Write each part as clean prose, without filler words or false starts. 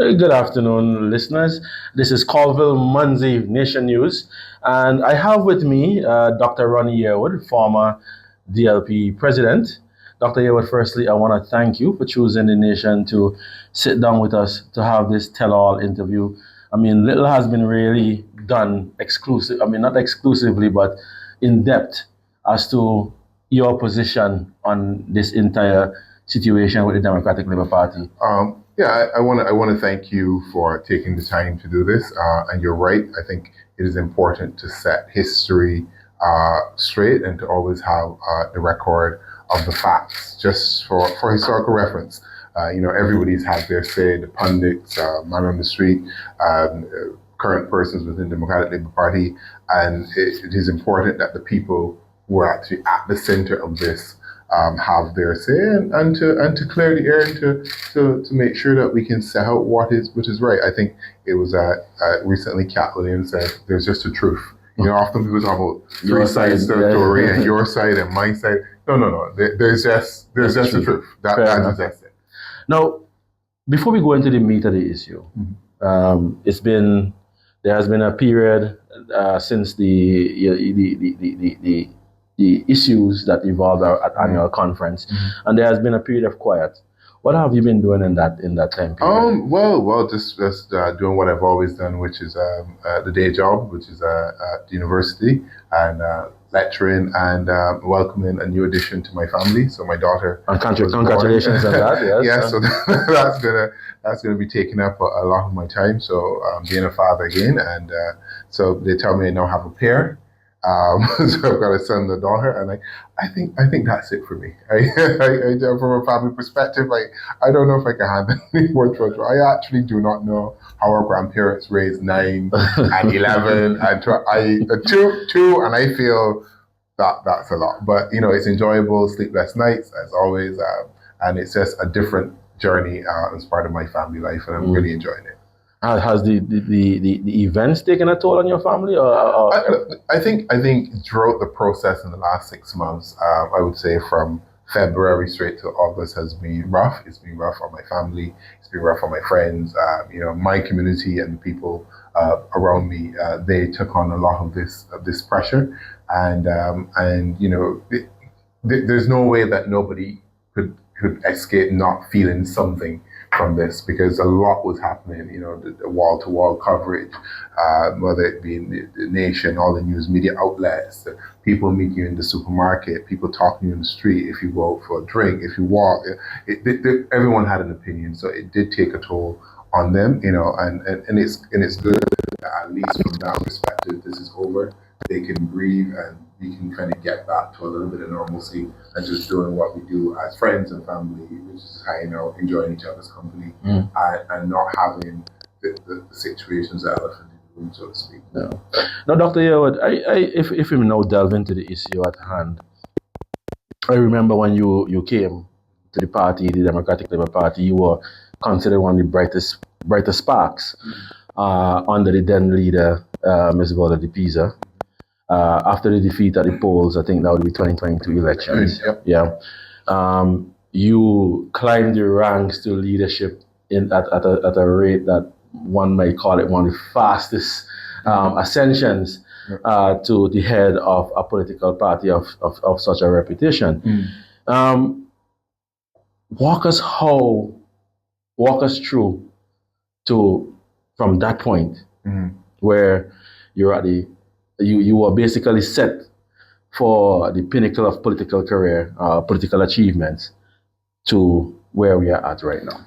Good afternoon, listeners. This is Colville Mounsey Nation News, and I have with me Dr. Ronnie Yearwood, former DLP president. Dr. Yearwood, firstly, I want to thank you for choosing the nation to sit down with us to have this tell-all interview. I mean, little has been really done exclusive. I mean, not exclusively, but in depth as to your position on this entire situation with the Democratic Labour Party. I want to thank you for taking the time to do this. And you're right. I think it is important to set history straight and to always have the record of the facts, just for historical reference. Everybody's had their say, the pundits, man on the street, current persons within the Democratic Labour Party, and it is important that the people who are actually at the center of this have their say and to clear the air and to make sure that we can set out what is right. I think it was recently Cat Williams said, "There's just a truth." Often people talk about three sides to the story and your side and my side. No. There's just the truth. That's it. Now, before we go into the meat of the issue, there has been a period since the issues that evolved at annual conference, and there has been a period of quiet. What have you been doing in that time period? Well, just doing what I've always done, which is the day job, which is at the university, and lecturing and welcoming a new addition to my family. So my daughter. And congratulations on that. Yes. Yeah. So that's gonna be taking up a lot of my time. So being a father again, and so they tell me I now have a pair. So I've got a son and a daughter, and I think that's it for me. From a family perspective, I don't know if I can handle any more children. I actually do not know how our grandparents raised 9 and 11 and 2, and I feel that's a lot. But it's enjoyable, sleepless nights as always, and it's just a different journey as part of my family life, and I'm really enjoying it. Has the events taken a toll on your family? Or? I think throughout the process in the last 6 months, I would say from February straight to August has been rough. It's been rough on my family. It's been rough on my friends. My community and the people around me. They took on a lot of this pressure, and there's no way that nobody could escape not feeling something from this, because a lot was happening, the wall-to-wall coverage, whether it be in the nation, all the news media outlets, the people meet you in the supermarket, people talking to you in the street, if you go out for a drink, if you walk, everyone had an opinion, so it did take a toll on them, and it's good that at least from that perspective, this is over. They can breathe and we can kind of get back to a little bit of normalcy and just doing what we do as friends and family, which is hanging out, enjoying each other's company, and not having the situations that elephant in the room, so to speak. No. Now, Dr. Yearwood, if we now delve into the issue at hand, I remember when you came to the party, the Democratic Labour Party, you were considered one of the brightest sparks under the then leader, Ms. Vola de Pisa. After the defeat at the polls, I think that would be 2022 elections. Yep. Yeah. You climbed the ranks to leadership at a rate that one might call it one of the fastest ascensions to the head of a political party of such a reputation. Walk us through from that point where you're at you were basically set for the pinnacle of political career, political achievements, to where we are at right now.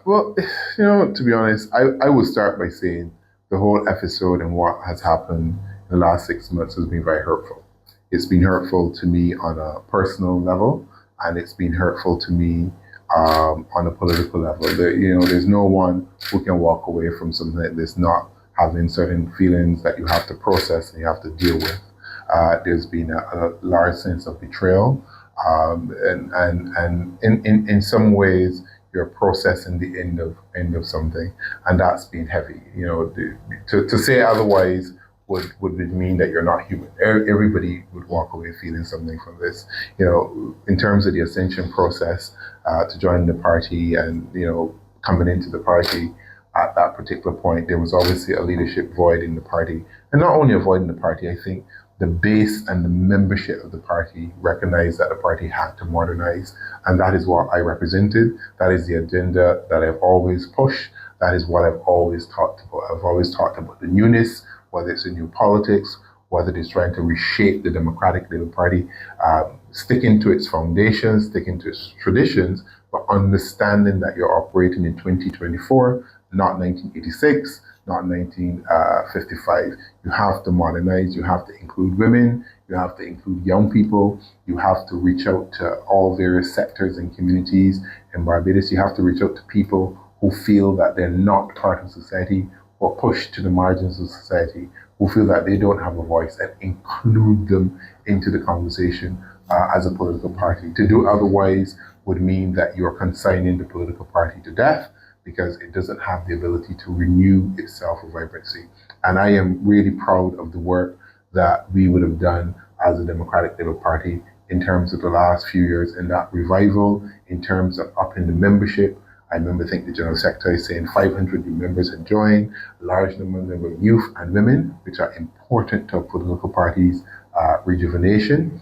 Well, to be honest, I would start by saying the whole episode and what has happened in the last 6 months has been very hurtful. It's been hurtful to me on a personal level, and it's been hurtful to me on a political level. There's no one who can walk away from something like this not having certain feelings that you have to process and you have to deal with. There's been a large sense of betrayal, and in some ways you're processing the end of something, and that's been heavy. To say otherwise would mean that you're not human. Everybody would walk away feeling something from this. In terms of the ascension process to join the party and coming into the party. at that particular point, there was obviously a leadership void in the party. And not only a void in the party, I think the base and the membership of the party recognized that the party had to modernize. And that is what I represented. That is the agenda that I've always pushed. That is what I've always talked about. I've always talked about the newness, whether it's in new politics, whether it's trying to reshape the Democratic Labour Party, sticking to its foundations, sticking to its traditions, but understanding that you're operating in 2024, not 1986, not 1955. You have to modernize, you have to include women, you have to include young people, you have to reach out to all various sectors and communities in Barbados. You have to reach out to people who feel that they're not part of society or pushed to the margins of society, who feel that they don't have a voice, and include them into the conversation as a political party. To do otherwise would mean that you're consigning the political party to death, because it doesn't have the ability to renew itself with vibrancy. And I am really proud of the work that we would have done as a Democratic Labour Party in terms of the last few years in that revival, in terms of upping the membership. I think the General Secretary is saying 500 new members had joined, a large number of them were youth and women, which are important to a political party's rejuvenation.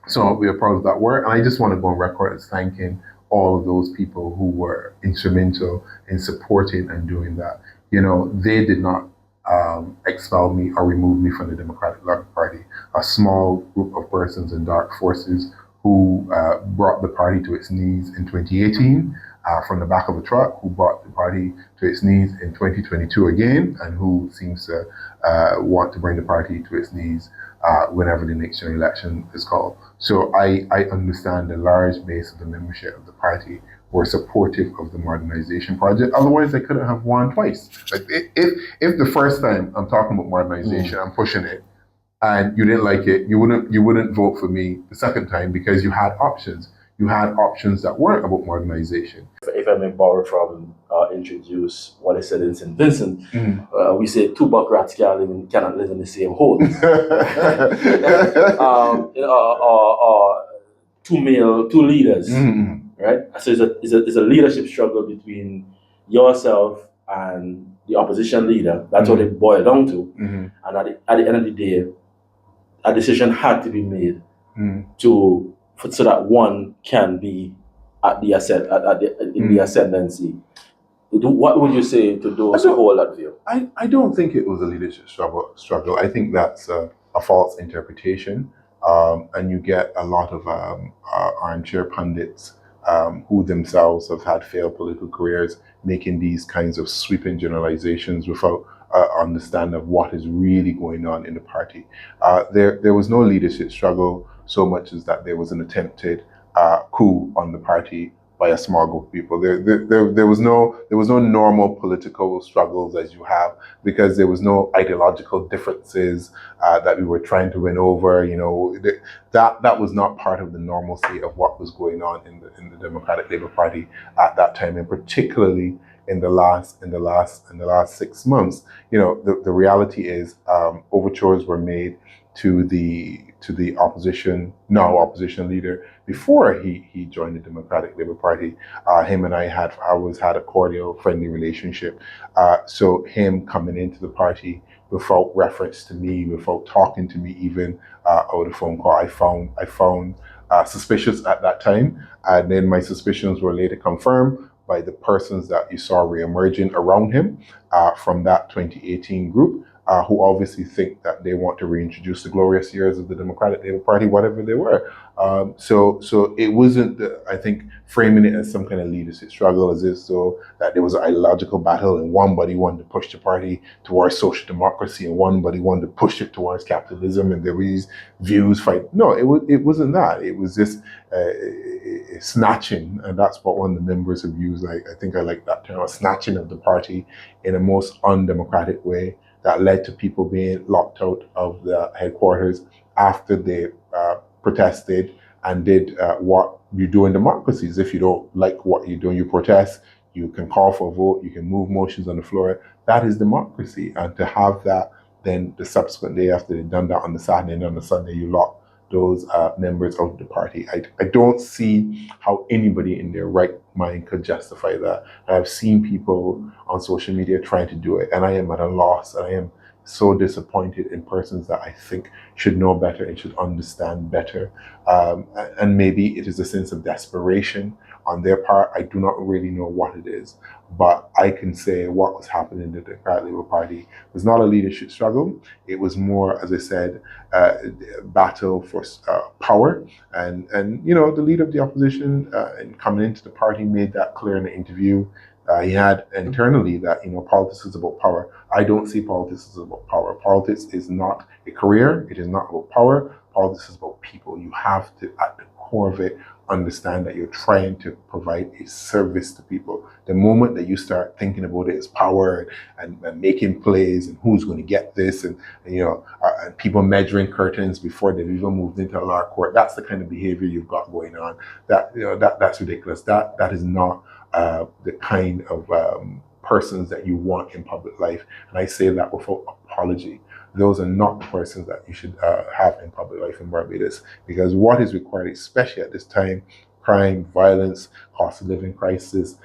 So we are proud of that work. And I just want to go on record as thanking all of those people who were instrumental in supporting and doing that. You know, they did not expel me or remove me from the Democratic Labour Party. A small group of persons in dark forces who brought the party to its knees in 2018 from the back of a truck, who brought the party to its knees in 2022 again, and who seems to want to bring the party to its knees whenever the next general election is called. So I understand the large base of the membership of the party were supportive of the modernization project. Otherwise, they couldn't have won twice. Like if the first time I'm talking about modernization, I'm pushing it, and you didn't like it, you wouldn't vote for me the second time, because you had options. You had options that weren't about modernization. If I may borrow from introduce what I said in St. Vincent, we say two buck rats cannot live in the same hole. Two leaders, right? So it's a leadership struggle between yourself and the opposition leader. That's what it boiled down to. And at the end of the day, a decision had to be made so that one can be at the in the ascendancy. What would you say to those who hold that view? I don't think it was a leadership struggle. I think that's a false interpretation. And you get a lot of armchair pundits who themselves have had failed political careers making these kinds of sweeping generalizations without understanding of what is really going on in the party. There was no leadership struggle so much as that there was an attempted coup on the party by a small group of people. There was no normal political struggles as you have, because there was no ideological differences that we were trying to win over. You know, that was not part of the normalcy of what was going on in the Democratic Labour Party at that time, and particularly in the last 6 months. You know, the reality is overtures were made to the opposition leader before he joined the Democratic Labour Party. Him and I always had a cordial, friendly relationship. So him coming into the party without reference to me, without talking to me even over the phone call, I found suspicious at that time. And then my suspicions were later confirmed by the persons that you saw re-emerging around him from that 2018 group. Who obviously think that they want to reintroduce the glorious years of the Democratic Labour Party, whatever they were. So it wasn't, I think, framing it as some kind of leadership struggle, as if so that there was an ideological battle and one body wanted to push the party towards social democracy and one body wanted to push it towards capitalism, and there were these views fight. No, it wasn't that. It was just snatching, and that's what one of the members have used. I think I like that term, a snatching of the party in a most undemocratic way, that led to people being locked out of the headquarters after they protested and did what you do in democracies. If you don't like what you're doing, you protest, you can call for a vote, you can move motions on the floor. That is democracy. And to have that, then the subsequent day after they've done that on the Saturday and on the Sunday, you lock those members of the party. I don't see how anybody in their right mind could justify that. And I've seen people on social media trying to do it, and I am at a loss. And I am so disappointed in persons that I think should know better and should understand better. And maybe it is a sense of desperation on their part. I do not really know what it is, but I can say what was happening in the Democratic Labour Party was not a leadership struggle. It was more, as I said, battle for power. And the leader of the opposition in coming into the party made that clear in the interview. He had internally that politics is about power. I don't see politics as about power. Politics is not a career. It is not about power. Politics is about people. You have to, at the core of it, understand that you're trying to provide a service to people. The moment that you start thinking about it as power and making plays and who's going to get this and people measuring curtains before they've even moved into a law court, that's the kind of behavior you've got going on. That's ridiculous. That is not the kind of persons that you want in public life. And I say that without apology. Those are not the persons that you should have in public life in Barbados, because what is required, especially at this time, crime, violence, cost of living crisis,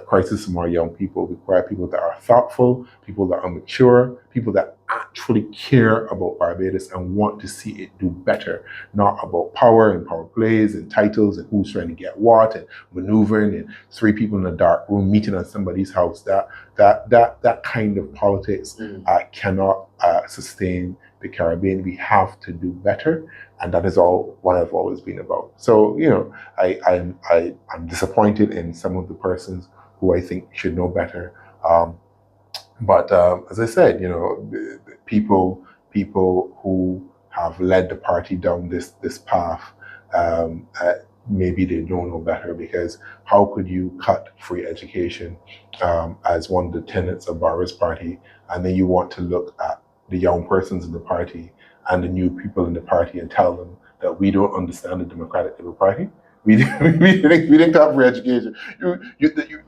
crisis among young people, require people that are thoughtful, people that are mature, people that actually care about Barbados and want to see it do better, not about power and power plays and titles and who's trying to get what and maneuvering and three people in a dark room meeting on somebody's house. That kind of politics cannot sustain the Caribbean. We have to do better, and that is all what I've always been about. So I'm disappointed in some of the persons who I think should know better. But as I said, the people who have led the party down this path, maybe they don't know better, because how could you cut free education as one of the tenets of Barbados Party, and then you want to look at the young persons in the party and the new people in the party and tell them that we don't understand the Democratic Labour Party? We didn't have free education.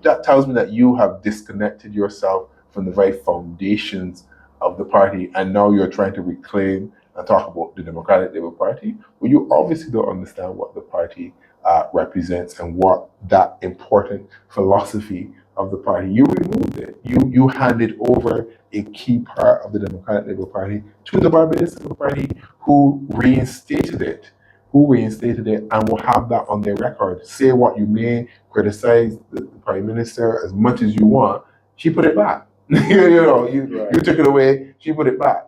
That tells me that you have disconnected yourself from the very foundations of the party, and now you're trying to reclaim and talk about the Democratic Labour Party. Well, you obviously don't understand what the party represents and what that important philosophy of the party. You removed it. You handed over a key part of the Democratic Labour Party to the Barbados Labour Party, who reinstated it. And will have that on their record. Say what you may, criticize the Prime Minister as much as you want. She put it back. You took it away. She put it back.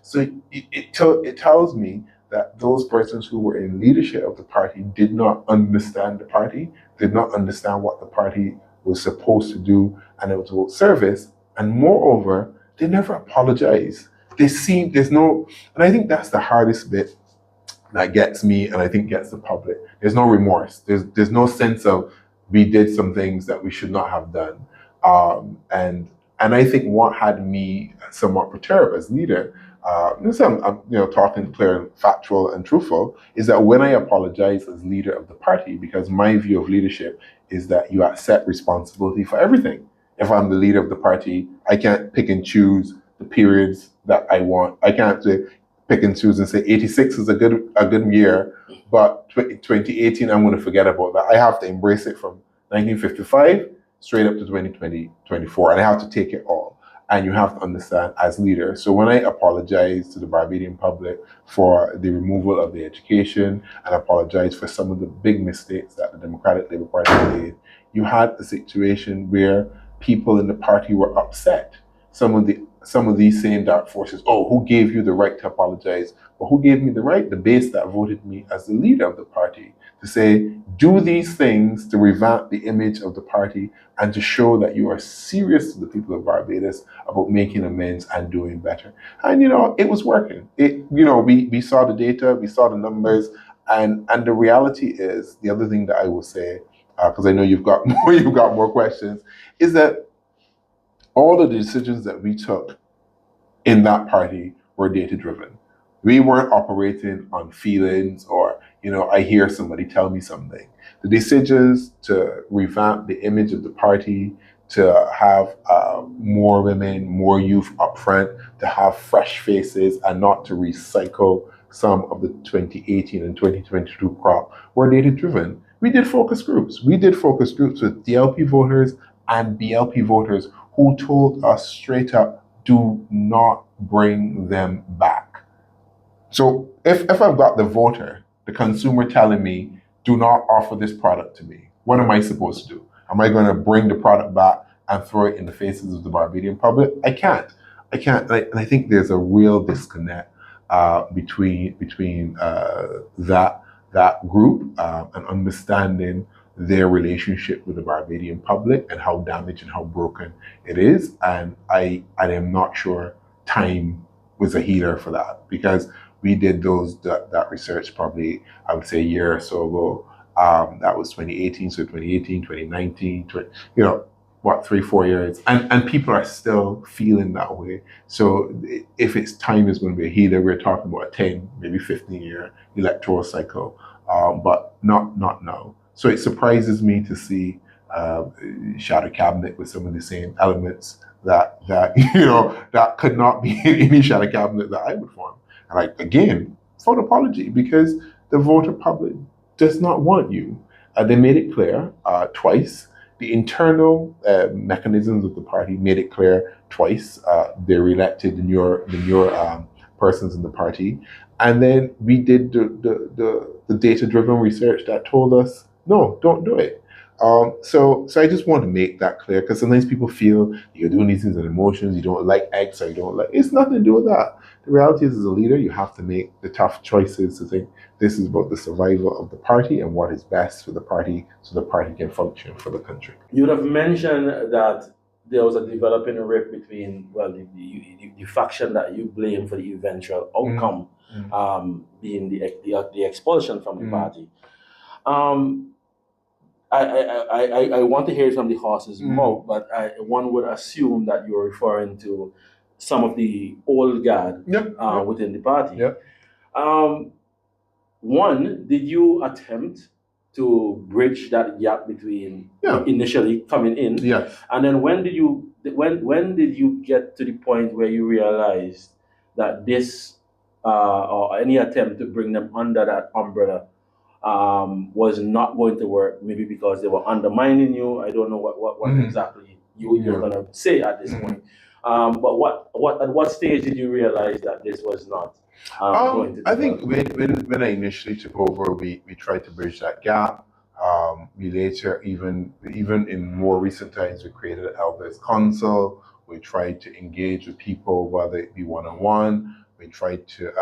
So it tells me that those persons who were in leadership of the party did not understand the party, did not understand what the party was supposed to do, and it was about service. And moreover, they never apologize. And I think that's the hardest bit that gets me, and I think gets the public. There's no remorse. There's no sense of we did some things that we should not have done. And I think what had me somewhat perturbed as leader, I'm talking clear and factual and truthful, is that when I apologize as leader of the party, because my view of leadership is that you accept responsibility for everything. If I'm the leader of the party, I can't pick and choose the periods that I want. I can't pick and choose and say 86 is a good year, but 2018 I'm going to forget about that. I have to embrace it from 1955 straight up to 2024, and I have to take it all. And you have to understand as leader. So when I apologize to the Barbadian public for the removal of the education and apologize for some of the big mistakes that the Democratic Labour Party made, you had a situation where people in the party were upset. Some of these same dark forces, who gave you the right to apologize? Well, who gave me the right? The base that voted me as the leader of the party, to say, do these things to revamp the image of the party and to show that you are serious to the people of Barbados about making amends and doing better. And, it was working. We saw the data, we saw the numbers, and the reality is, the other thing that I will say, because I know you've got more questions, is that all of the decisions that we took in that party were data driven. We weren't operating on feelings or, I hear somebody tell me something. The decisions to revamp the image of the party, to have more women, more youth up front, to have fresh faces, and not to recycle some of the 2018 and 2022 crop were data driven. We did focus groups. We did focus groups with DLP voters and BLP voters who told us straight up, do not bring them back. So if I've got the voter, the consumer telling me, do not offer this product to me, what am I supposed to do? Am I going to bring the product back and throw it in the faces of the Barbadian public? I can't. And I think there's a real disconnect between that group and understanding their relationship with the Barbadian public and how damaged and how broken it is. And I am not sure time was a healer for that, because we did that research probably, I would say, a year or so ago. That was 2018, so 2018, 2019, 3-4 years, and people are still feeling that way. So if it's time is going to be a healer, we're talking about a 10, maybe 15-year electoral cycle, but not now. So it surprises me to see shadow cabinet with some of the same elements that that could not be in any shadow cabinet that I would form. And again, vote apology, because the voter public does not want you. They made it clear twice. The internal mechanisms of the party made it clear twice. They re-elected the newer persons in the party, and then we did the data-driven research that told us, no, don't do it. So I just want to make that clear, because sometimes people feel you're doing these things on emotions, you don't like X or you don't like. It's nothing to do with that. The reality is, as a leader, you have to make the tough choices to think this is about the survival of the party and what is best for the party, so the party can function for the country. You would have mentioned that there was a developing rift between, well, the faction that you blame for the eventual outcome being the expulsion from the party. I want to hear it from the horse's mouth, but one would assume that you're referring to some of the old guard within the party. One, did you attempt to bridge that gap between initially coming in? Yes. And then when did you get to the point where you realized that this or any attempt to bring them under that umbrella was not going to work? Maybe because they were undermining you. I don't know what exactly you're gonna say at this point. But at what stage did you realize that this was not going to develop? I think when I initially took over, we tried to bridge that gap. We later, even in more recent times, we created an elders council. We tried to engage with people, whether it be one-on-one. We tried to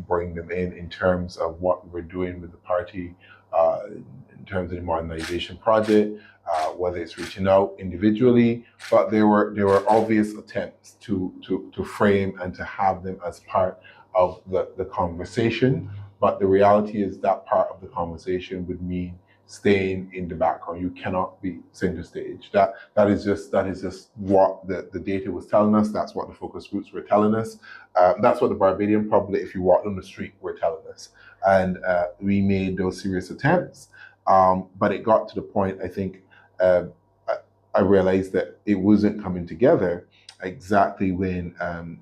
bring them in terms of what we were doing with the party, in terms of the modernization project, whether it's reaching out individually, but there were obvious attempts to frame and to have them as part of the conversation. But the reality is that part of the conversation would mean staying in the background. You cannot be center stage. That is just what the data was telling us. That's what the focus groups were telling us. That's what the Barbadian public, if you walked on the street, were telling us. And we made those serious attempts. But it got to the point, I think, I realized that it wasn't coming together exactly when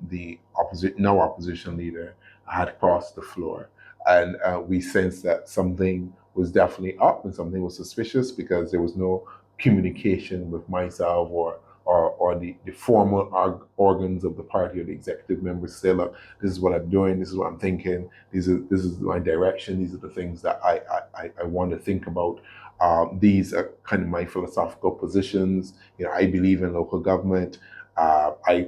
the opposition leader had crossed the floor. And we sensed that something was definitely up and something was suspicious, because there was no communication with myself or the formal organs of the party or the executive members say, look, this is what I'm doing, this is what I'm thinking, this is my direction, these are the things that I want to think about. These are kind of my philosophical positions. I believe in local government. I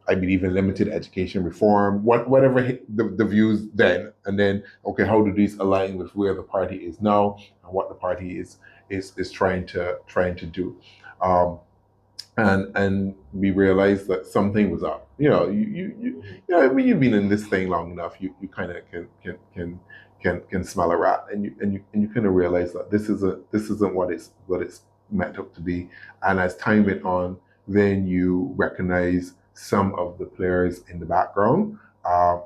believe in limited education reform, whatever the views then, and then, okay, how do these align with where the party is now and what the party is trying to do? And we realized that something was up. I mean, you've been in this thing long enough, you kind of can smell a rat, and you kind of realize that this isn't what it's meant up to be. And as time went on, then you recognize some of the players in the background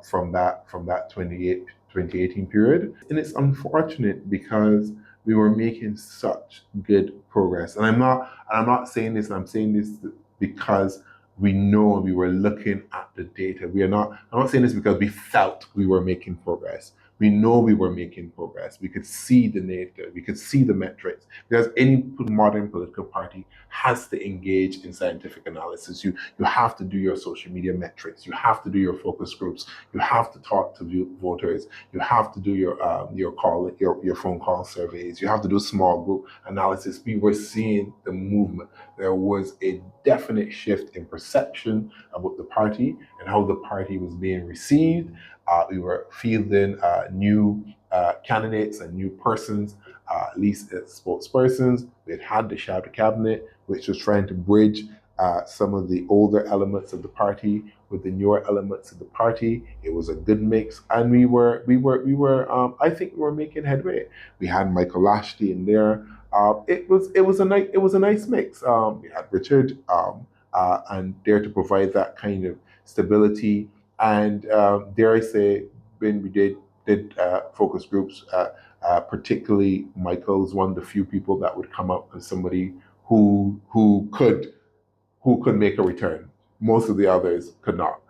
from that 2018 period. And it's unfortunate because we were making such good progress. And I'm not saying this, and I'm saying this because we know we were looking at the data. I'm not saying this because we felt we were making progress. We know we were making progress. We could see the data, we could see the metrics. Because any modern political party has to engage in scientific analysis. You have to do your social media metrics. You have to do your focus groups. You have to talk to voters. You have to do your phone call surveys. You have to do small group analysis. We were seeing the movement. There was a definite shift in perception about the party and how the party was being received. We were fielding new candidates and new persons, at least as spokespersons. We had the shadow cabinet, which was trying to bridge some of the older elements of the party with the newer elements of the party. It was a good mix, and we were. I think we were making headway. We had Michael Lashley in there. It was a nice mix. We had Richard, and there to provide that kind of stability. And dare I say, when we did focus groups, particularly Michael was one of the few people that would come up as somebody who could make a return. Most of the others could not.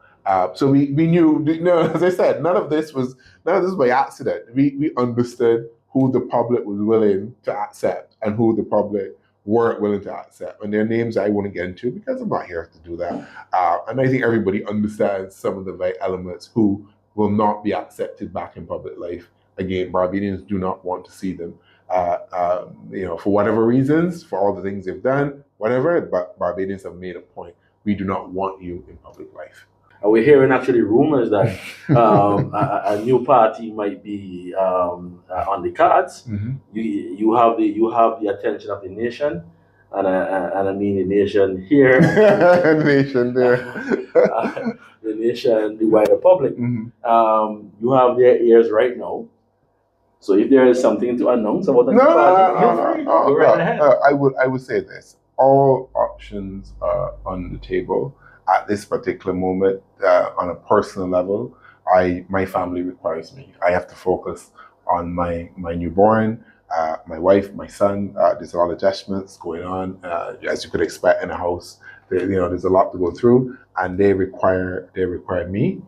So we knew, as I said, none of this was by accident. We understood who the public was willing to accept and who the public weren't willing to accept. And their names I won't get into because I'm not here to do that. And I think everybody understands some of the right elements who will not be accepted back in public life. Again, Barbadians do not want to see them, for whatever reasons, for all the things they've done, whatever, but Barbadians have made a point. We do not want you in public life. We're hearing actually rumors that a new party might be on the cards. Mm-hmm. You have the attention of the nation, and I mean the nation here, the nation there, the nation, the wider public. Mm-hmm. You have their ears right now. So if there is something to announce about the new party, go right ahead. I would say this: all options are on the table. At this particular moment, on a personal level, my family requires me. I have to focus on my newborn, my wife, my son. There's a lot of adjustments going on, as you could expect in a house. There's a lot to go through, and they require me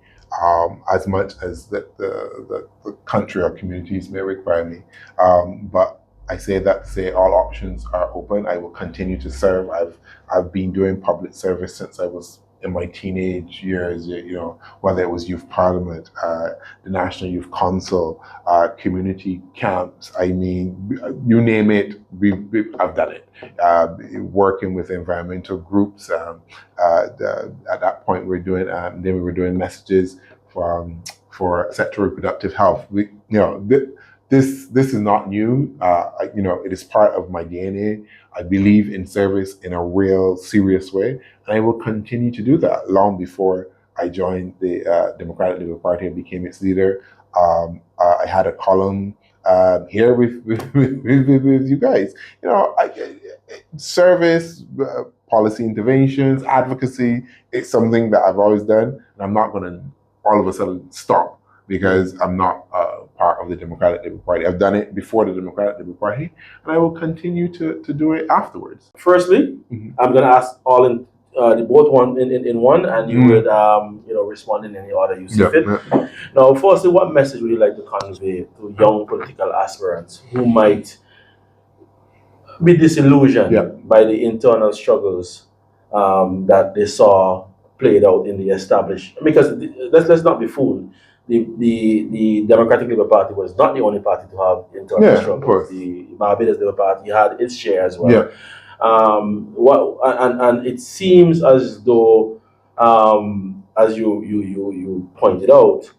as much as the country or communities may require me. But I say that to say all options are open. I will continue to serve. I've been doing public service since I was in my teenage years, whether it was youth parliament, the National Youth Council, community camps. I mean, you name it, I've done it. Working with environmental groups. At that point, we were doing messages for sexual reproductive health. This is not new. It is part of my DNA. I believe in service in a real serious way, and I will continue to do that long before I joined the Democratic Labour Party and became its leader. I had a column here with you guys. Service, policy interventions, advocacy. It's something that I've always done, and I'm not going to all of a sudden stop because I'm not part of the Democratic Labour Party. I've done it before the Democratic Labour Party, and I will continue to do it afterwards. Firstly, I'm going to ask all in the both one in one, and you would respond in any order you see fit. Yeah. Now, firstly, what message would you like to convey to young political aspirants who might be disillusioned by the internal struggles that they saw played out in the established? Because let's not be fooled. The Democratic Labour Party was not the only party to have internal struggles. The Barbados Labour Party had its share as well. Yeah. And it seems as though, as you pointed out,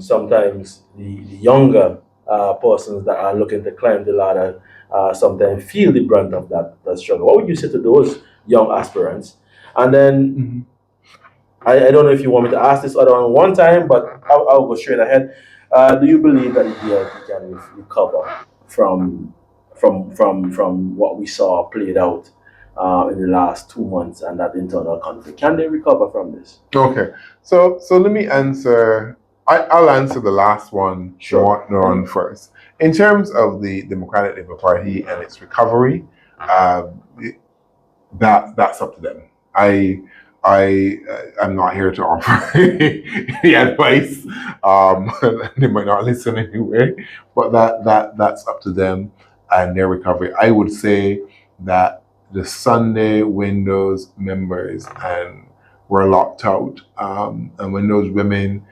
sometimes the younger persons that are looking to climb the ladder sometimes feel the brunt of that struggle. What would you say to those young aspirants? And then, I don't know if you want me to ask this other one time, but I'll go straight ahead. Do you believe that the DLP can recover from what we saw played out in the last 2 months and that internal conflict? Can they recover from this? Okay, so let me answer. I'll answer the last one. Sure. One first. In terms of the Democratic Labour Party and its recovery, that's up to them. I'm not here to offer any advice. They might not listen anyway, but that's up to them and their recovery. I would say that the Sunday Windows members and were locked out, and when those women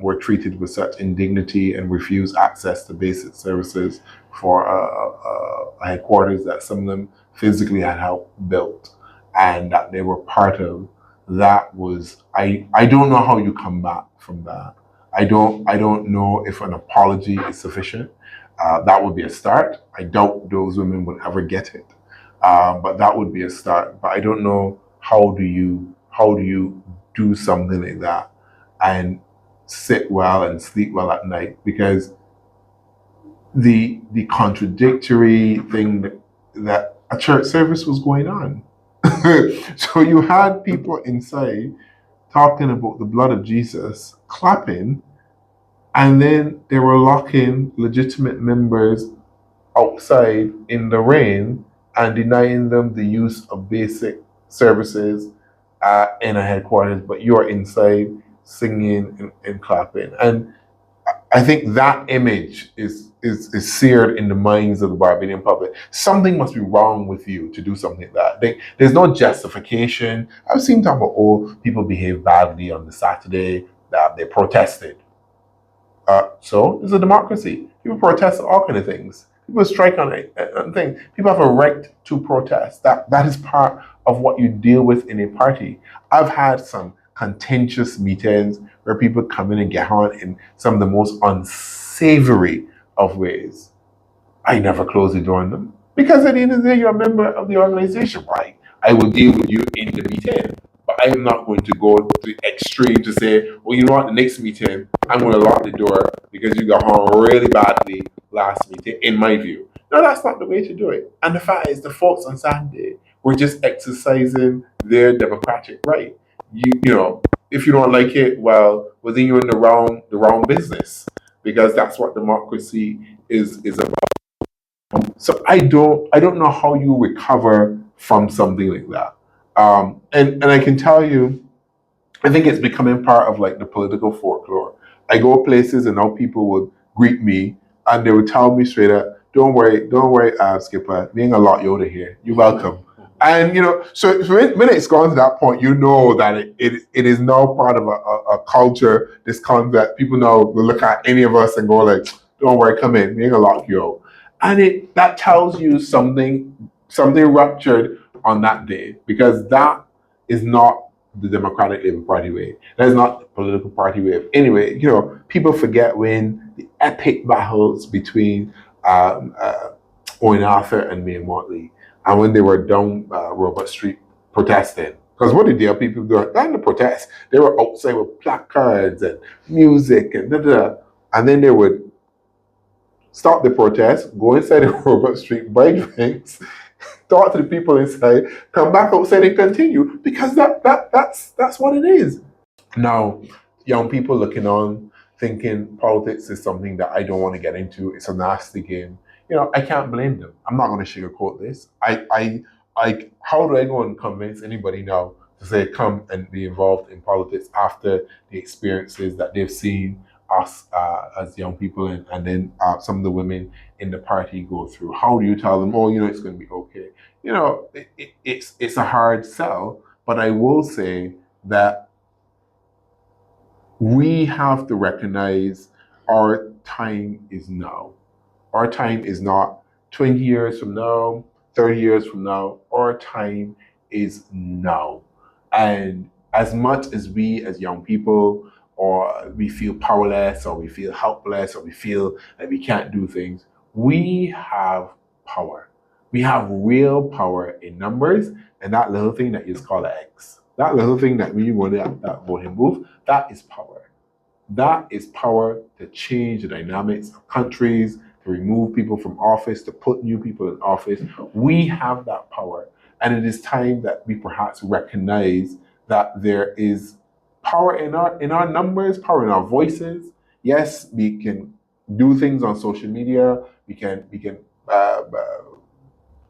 were treated with such indignity and refused access to basic services for a headquarters that some of them physically had helped built and that they were part of, that was I don't know how you come back from that. I don't know if an apology is sufficient. That would be a start. I doubt those women would ever get it, but that would be a start. But I don't know how do you do something like that and sit well and sleep well at night, because the contradictory thing that a church service was going on. So you had people inside talking about the blood of Jesus, clapping, and then they were locking legitimate members outside in the rain and denying them the use of basic services in a headquarters, but you are inside singing and clapping. And I think that image is seared in the minds of the Barbadian public. Something must be wrong with you to do something like that. There's no justification. I've seen talk about, oh, people behave badly on the Saturday that they protested. So it's a democracy. People protest all kind of things. People strike on things. People have a right to protest. That is part of what you deal with in a party. I've had some contentious meetings where people come in and get on in some of the most unsavory of ways. I never close the door on them, because at the end of the day, you're a member of the organization, right? I will deal with you in the meeting, but I am not going to go to the extreme to say, well, you know what, the next meeting, I'm going to lock the door because you got on really badly last meeting, in my view. No, that's not the way to do it. And the fact is, the folks on Sunday were just exercising their democratic right. You know, if you don't like it, well, then you're in the wrong business, because that's what democracy is about. So I don't know how you recover from something like that. And I can tell you, I think it's becoming part of like the political folklore. I go places and now people would greet me and they would tell me straight up, don't worry, Skipper, being a lot Yoda here. You're welcome. And so when it's gone to that point, you know that it is now part of a culture, this concept. People now will look at any of us and go like, don't worry, come in, being a lot yo. And that tells you something ruptured on that day, because that is not the Democratic Labour Party way. That is not the political party way. Anyway, people forget when the epic battles between Owen Arthur and Mae Motley, and when they were down Robert Street protesting. Because what did the people do? Not in the protest. They were outside with placards and music and da-da. And then they would stop the protest, go inside the Robert Street, buy drinks, talk to the people inside, come back outside and continue, because that's what it is. Now, young people looking on, thinking politics is something that I don't want to get into. It's a nasty game. I can't blame them. I'm not going to sugarcoat this. How do I go and convince anybody now to say come and be involved in politics after the experiences that they've seen us as young people and then some of the women in the party go through? How do you tell them, oh, it's going to be okay? It's a hard sell, but I will say that we have to recognize our time is now. Our time is not 20 years from now, 30 years from now. Our time is now. And as much as we as young people, or we feel powerless, or we feel helpless, or we feel that we can't do things, we have power. We have real power in numbers, and that little thing that you just call an X, that little thing that when you go to that voting booth, that is power. That is power to change the dynamics of countries, to remove people from office, to put new people in office. We have that power. And it is time that we perhaps recognize that there is power in our numbers, power in our voices. Yes, we can do things on social media. We can uh, uh,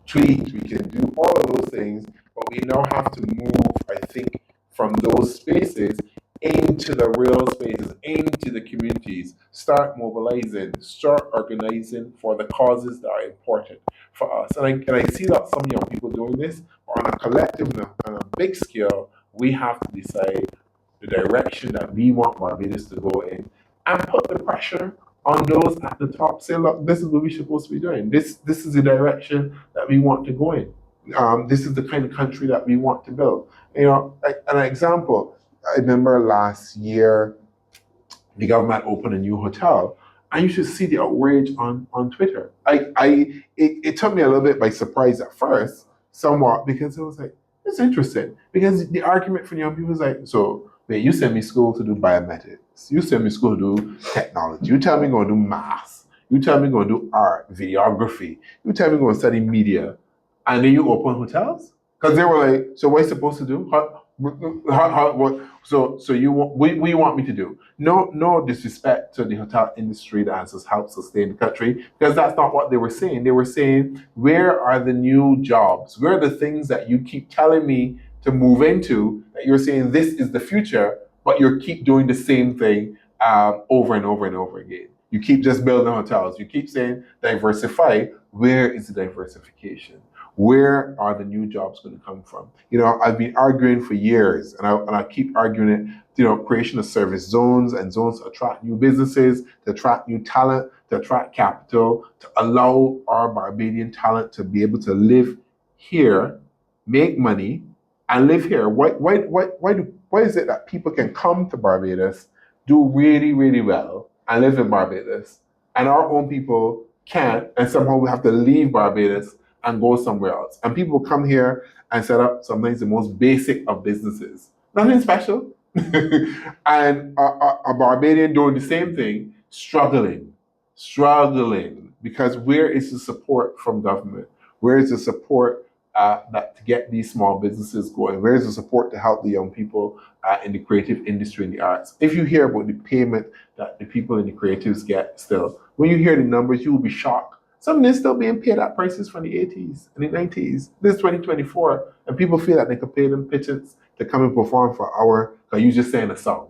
tweet. We can do all of those things, but we now have to move, I think, from those spaces into the real spaces, into the communities. Start mobilizing, start organizing for the causes that are important for us. And I see that some young people doing this, but on a collective, on a big scale, we have to decide the direction that we want Barbados to go in and put the pressure on those at the top. Say, look, this is what we're supposed to be doing. This is the direction that we want to go in. This is the kind of country that we want to build. An example, I remember last year, the government opened a new hotel, and you should see the outrage on Twitter. It took me a little bit by surprise at first, somewhat, because it was like, it's interesting. Because the argument from young people is like, so, wait, you send me school to do biomedics, you send me school to do technology, you tell me I'm going to do math, you tell me I'm going to do art, videography, you tell me I'm going to study media, and then you open hotels? Because they were like, so what are you supposed to do? What? So we want me to do? No disrespect to the hotel industry that has helped sustain the country, because that's not what they were saying. They were saying, where are the new jobs? Where are the things that you keep telling me to move into? That you're saying this is the future, but you keep doing the same thing over and over and over again. You keep just building hotels. You keep saying diversify. Where is the diversification? Where are the new jobs going to come from? I've been arguing for years, and I keep arguing it. Creation of service zones, and zones to attract new businesses, to attract new talent, to attract capital, to allow our Barbadian talent to be able to live here, make money, and live here. Why is it that people can come to Barbados, do really, really well, and live in Barbados, and our own people can't, and somehow we have to leave Barbados and go somewhere else? And people come here and set up sometimes the most basic of businesses. Nothing special. And a Barbadian doing the same thing, struggling, because where is the support from government? Where is the support that to get these small businesses going? Where is the support to help the young people in the creative industry and the arts? If you hear about the payment that the people in the creatives get still, when you hear the numbers, you will be shocked. Some of them still being paid at prices from the 80s and the 90s. This is 2024, and people feel that they could pay them pittance to come and perform for an hour because you just saying a song.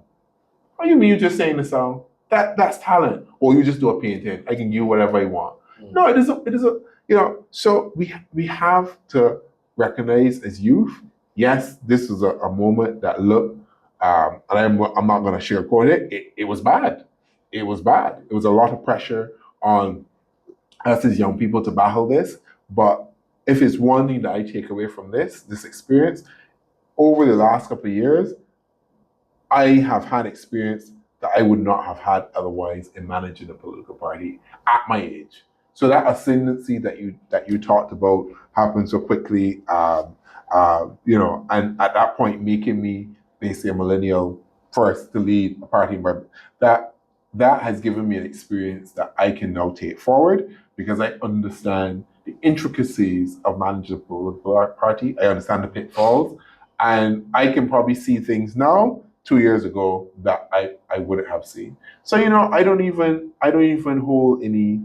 What do you mean you just saying a song? That's talent. Or you just do a painting. I can give you whatever I want. No, it is. So we have to recognize as youth, yes, this is a moment that look, and I'm not going to sugarcoat it. It was bad. It was bad. It was a lot of pressure on us as young people to battle this. But if it's one thing that I take away from this experience, over the last couple of years, I have had experience that I would not have had otherwise in managing a political party at my age. So that ascendancy that you talked about happened so quickly, and at that point making me basically a millennial first to lead a party, but that has given me an experience that I can now take forward, because I understand the intricacies of managing a political party. I understand the pitfalls, and I can probably see things now 2 years ago that I wouldn't have seen. So I don't even hold any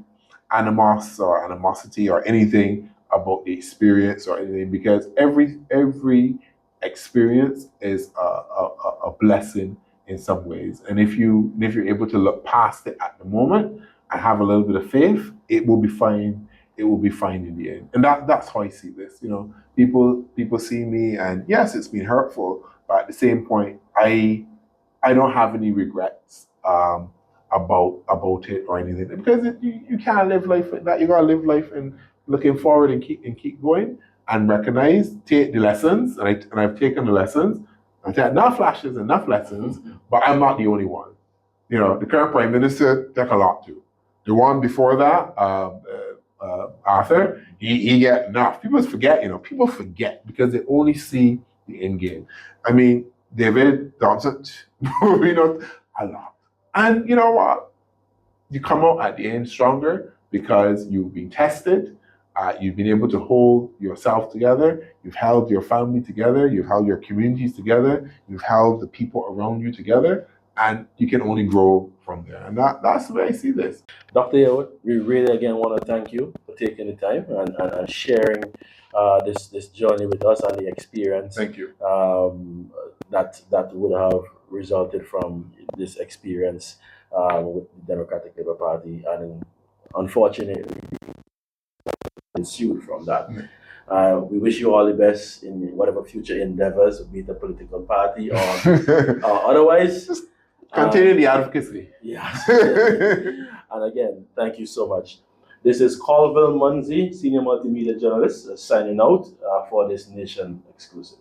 animosity or anything about the experience or anything, because every experience is a blessing in some ways. And if you're able to look past it at the moment and have a little bit of faith, it will be fine. It will be fine in the end. And that's how I see this. People see me, and yes, it's been hurtful, but at the same point, I don't have any regrets about it or anything, because you can't live life like that. You gotta live life and looking forward and keep going, and recognize, take the lessons, and I've taken the lessons. I've taken enough flashes, enough lessons, but I'm not the only one. The current Prime Minister took a lot too. The one before that, Arthur, he get enough. People forget because they only see the end game. I mean, David Johnson, a lot. And you know what? You come out at the end stronger because you've been tested. You've been able to hold yourself together. You've held your family together. You've held your communities together. You've held the people around you together. And you can only grow from from there. And that's the way I see this. Dr. Yearwood, we really again want to thank you for taking the time and sharing this journey with us and the experience Thank you. that would have resulted from this experience with the Democratic Labour Party, and unfortunately ensued from that. We wish you all the best in whatever future endeavors, be it a political party or otherwise. Just continue the advocacy. Yes. And again, thank you so much. This is Colville Mounsey, Senior Multimedia Journalist, signing out for this Nation Exclusive.